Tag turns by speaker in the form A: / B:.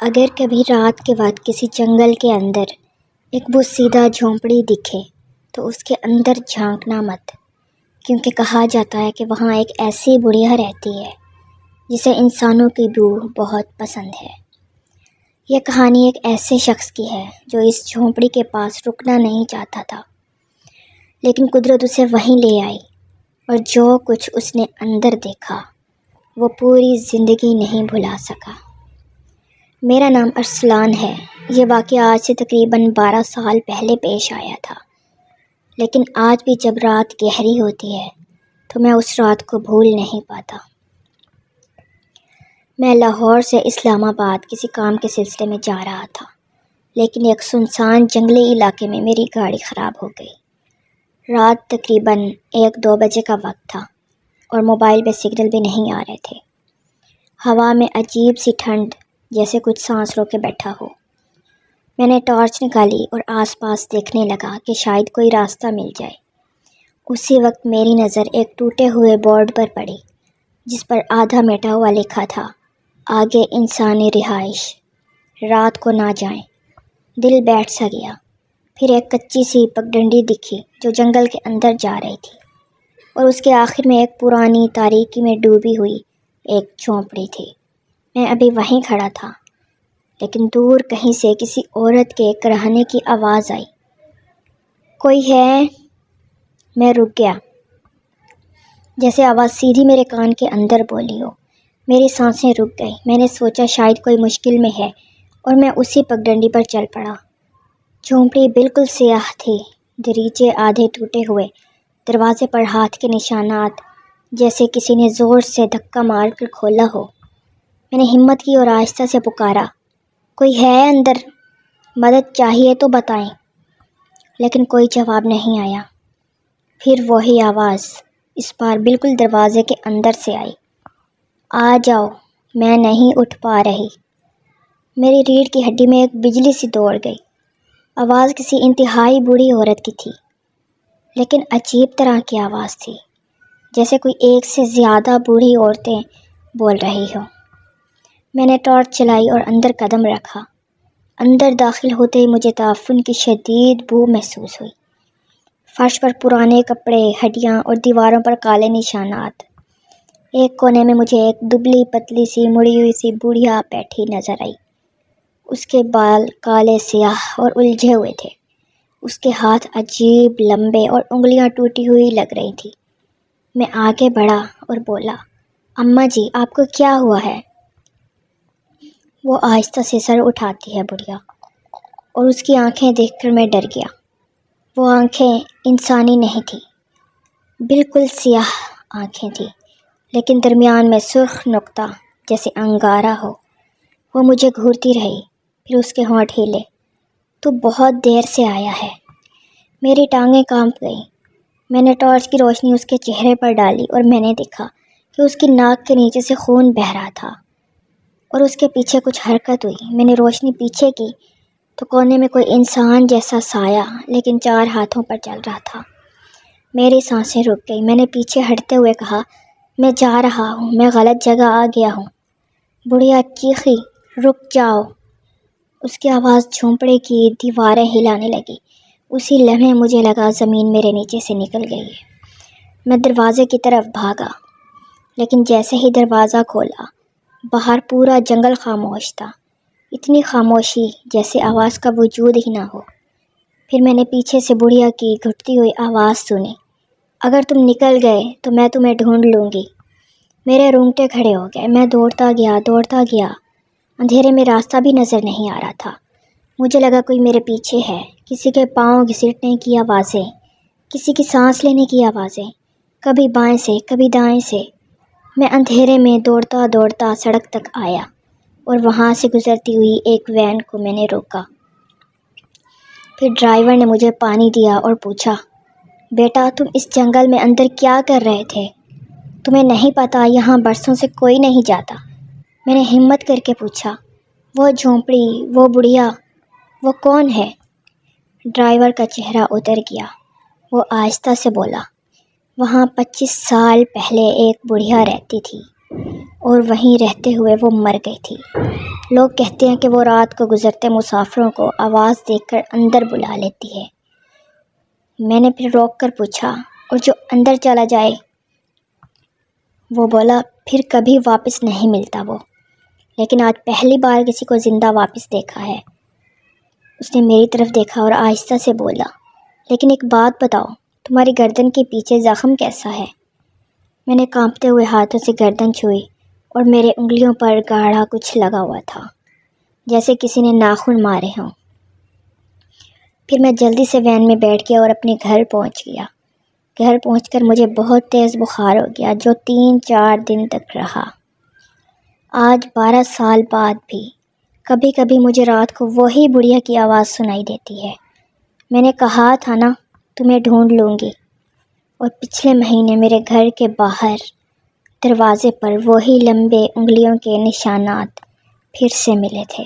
A: اگر کبھی رات کے وقت کسی جنگل کے اندر ایک بوسیدہ جھونپڑی دکھے تو اس کے اندر جھانکنا مت، کیونکہ کہا جاتا ہے کہ وہاں ایک ایسی بڑھیا رہتی ہے جسے انسانوں کی بو بہت پسند ہے۔ یہ کہانی ایک ایسے شخص کی ہے جو اس جھونپڑی کے پاس رکنا نہیں چاہتا تھا، لیکن قدرت اسے وہیں لے آئی، اور جو کچھ اس نے اندر دیکھا وہ پوری زندگی نہیں بھلا سکا۔ میرا نام ارسلان ہے۔ یہ واقعہ آج سے تقریباً 12 سال پہلے پیش آیا تھا، لیکن آج بھی جب رات گہری ہوتی ہے تو میں اس رات کو بھول نہیں پاتا۔ میں لاہور سے اسلام آباد کسی کام کے سلسلے میں جا رہا تھا، لیکن ایک سنسان جنگلی علاقے میں میری گاڑی خراب ہو گئی۔ رات تقریباً 1-2 بجے کا وقت تھا اور موبائل پہ سگنل بھی نہیں آ رہے تھے۔ ہوا میں عجیب سی ٹھنڈ، جیسے کچھ سانس رو کے بیٹھا ہو۔ میں نے ٹارچ نکالی اور آس پاس دیکھنے لگا کہ شاید کوئی راستہ مل جائے۔ اسی وقت میری نظر ایک ٹوٹے ہوئے بورڈ پر پڑی، جس پر آدھا مٹا ہوا لکھا تھا، آگے انسانی رہائش، رات کو نہ جائیں۔ دل بیٹھ سا گیا۔ پھر ایک کچی سی پگڈنڈی دکھی جو جنگل کے اندر جا رہی تھی، اور اس کے آخر میں ایک پرانی تاریکی میں ڈوبی ہوئی ایک جھونپڑی تھی۔ میں ابھی وہیں کھڑا تھا، لیکن دور کہیں سے کسی عورت کے کرہنے کی آواز آئی، کوئی ہے؟ میں رک گیا، جیسے آواز سیدھی میرے کان کے اندر بولی ہو۔ میری سانسیں رک گئی۔ میں نے سوچا شاید کوئی مشکل میں ہے، اور میں اسی پگڈنڈی پر چل پڑا۔ جھونپڑی بالکل سیاہ تھی، دریچے آدھے ٹوٹے ہوئے، دروازے پر ہاتھ کے نشانات، جیسے کسی نے زور سے دھکا مار کر کھولا ہو۔ میں نے ہمت کی اور آہستہ سے پکارا، کوئی ہے اندر؟ مدد چاہیے تو بتائیں۔ لیکن کوئی جواب نہیں آیا۔ پھر وہی آواز، اس بار بالکل دروازے کے اندر سے آئی، آ جاؤ، میں نہیں اٹھ پا رہی۔ میری ریڑھ کی ہڈی میں ایک بجلی سی دوڑ گئی۔ آواز کسی انتہائی بوڑھی عورت کی تھی، لیکن عجیب طرح کی آواز تھی، جیسے کوئی ایک سے زیادہ بوڑھی عورتیں بول رہی ہوں۔ میں نے ٹارچ چلائی اور اندر قدم رکھا۔ اندر داخل ہوتے ہی مجھے تعفن کی شدید بو محسوس ہوئی۔ فرش پر پرانے کپڑے، ہڈیاں اور دیواروں پر کالے نشانات۔ ایک کونے میں مجھے ایک دبلی پتلی سی مڑی ہوئی سی بڑھیا بیٹھی نظر آئی۔ اس کے بال کالے سیاہ اور الجھے ہوئے تھے۔ اس کے ہاتھ عجیب لمبے اور انگلیاں ٹوٹی ہوئی لگ رہی تھی۔ میں آگے بڑھا اور بولا، اماں جی، آپ کو کیا ہوا ہے؟ وہ آہستہ سے سر اٹھاتی ہے بڑھیا، اور اس کی آنکھیں دیکھ کر میں ڈر گیا۔ وہ آنکھیں انسانی نہیں تھیں، بالکل سیاہ آنکھیں تھیں، لیکن درمیان میں سرخ نقطہ جیسے انگارہ ہو۔ وہ مجھے گھورتی رہی، پھر اس کے ہونٹ ہلے، تو بہت دیر سے آیا ہے۔ میری ٹانگیں کانپ گئیں۔ میں نے ٹارچ کی روشنی اس کے چہرے پر ڈالی اور میں نے دیکھا کہ اس کی ناک کے نیچے سے خون بہہ رہا تھا، اور اس کے پیچھے کچھ حرکت ہوئی۔ میں نے روشنی پیچھے کی تو کونے میں کوئی انسان جیسا سایہ، لیکن 4 ہاتھوں پر چل رہا تھا۔ میری سانسیں رک گئی۔ میں نے پیچھے ہٹتے ہوئے کہا، میں جا رہا ہوں، میں غلط جگہ آ گیا ہوں۔ بڑھیا چیخی، رک جاؤ۔ اس کی آواز جھونپڑے کی دیواریں ہلانے لگی۔ اسی لمحے مجھے لگا زمین میرے نیچے سے نکل گئی ہے۔ میں دروازے کی طرف بھاگا، لیکن جیسے ہی دروازہ کھولا، باہر پورا جنگل خاموش تھا، اتنی خاموشی جیسے آواز کا وجود ہی نہ ہو۔ پھر میں نے پیچھے سے بڑھیا کی گھٹتی ہوئی آواز سنی، اگر تم نکل گئے تو میں تمہیں ڈھونڈ لوں گی۔ میرے رونگٹے کھڑے ہو گئے۔ میں دوڑتا گیا۔ اندھیرے میں راستہ بھی نظر نہیں آ رہا تھا۔ مجھے لگا کوئی میرے پیچھے ہے، کسی کے پاؤں گھسیٹنے کی آوازیں، کسی کی سانس لینے کی آوازیں، کبھی بائیں سے کبھی دائیں سے۔ میں اندھیرے میں دوڑتا سڑک تک آیا، اور وہاں سے گزرتی ہوئی ایک وین کو میں نے روکا۔ پھر ڈرائیور نے مجھے پانی دیا اور پوچھا، بیٹا، تم اس جنگل میں اندر کیا کر رہے تھے؟ تمہیں نہیں پتا یہاں برسوں سے کوئی نہیں جاتا؟ میں نے ہمت کر کے پوچھا، وہ جھونپڑی، وہ بڑھیا، وہ کون ہے؟ ڈرائیور کا چہرہ اتر گیا۔ وہ آہستہ سے بولا، وہاں 25 سال پہلے ایک بڑھیا رہتی تھی، اور وہیں رہتے ہوئے وہ مر گئی تھی۔ لوگ کہتے ہیں کہ وہ رات کو گزرتے مسافروں کو آواز دے کر اندر بلا لیتی ہے۔ میں نے پھر روک کر پوچھا، اور جو اندر چلا جائے؟ وہ بولا، پھر کبھی واپس نہیں ملتا وہ، لیکن آج پہلی بار کسی کو زندہ واپس دیکھا ہے۔ اس نے میری طرف دیکھا اور آہستہ سے بولا، لیکن ایک بات بتاؤ، تمہاری گردن کے پیچھے زخم کیسا ہے؟ میں نے کانپتے ہوئے ہاتھوں سے گردن چھوئی اور میرے انگلیوں پر گاڑھا کچھ لگا ہوا تھا، جیسے کسی نے ناخن مارے ہوں۔ پھر میں جلدی سے وین میں بیٹھ گیا اور اپنے گھر پہنچ گیا۔ گھر پہنچ کر مجھے بہت تیز بخار ہو گیا جو 3-4 دن تک رہا۔ آج 12 سال بعد بھی کبھی کبھی مجھے رات کو وہی بڑھیا کی آواز سنائی دیتی ہے۔ میں نے کہا تھا نا، تمہیں ڈھونڈ لوں گی۔ اور پچھلے مہینے میرے گھر کے باہر دروازے پر وہی لمبے انگلیوں کے نشانات پھر سے ملے تھے۔